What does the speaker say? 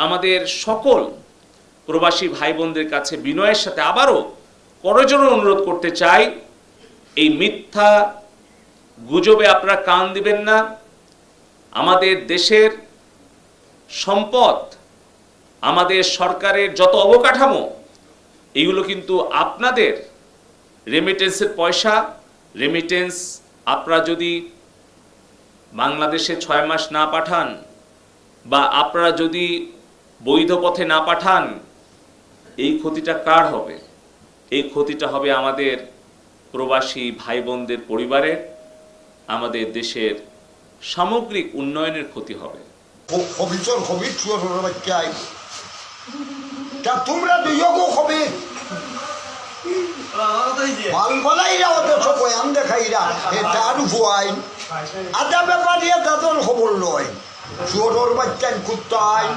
আমাদের সকল প্রবাসী ভাই বোনদের কাছে বিনয়ের সাথে আবারও করজোড়ে অনুরোধ করতে চাই, এই মিথ্যা গুজবে আপনারা কান দিবেন না। আমাদের দেশের সম্পদ, আমাদের সরকারের যত অবকাঠামো, এইগুলো কিন্তু আপনাদের রেমিটেন্সের পয়সা। রেমিটেন্স আপনারা যদি বাংলাদেশে 6 মাস না পাঠান বা আপনারা যদি বৈধ পথে না পাঠান, এই ক্ষতিটা কার হবে? এই ক্ষতিটা হবে আমাদের প্রবাসী ভাই বোনদের পরিবারের, আমাদের দেশের সামগ্রিক উন্নয়নের ক্ষতি হবে। তোমরা দুইগো হবে মালগলাইরা অথচ বয়ান দেখাইরা এটার ভুয়াই আদা ব্যাপারিয়া তাদের খবর লয় চোরের বাচ্চান কুত্তায়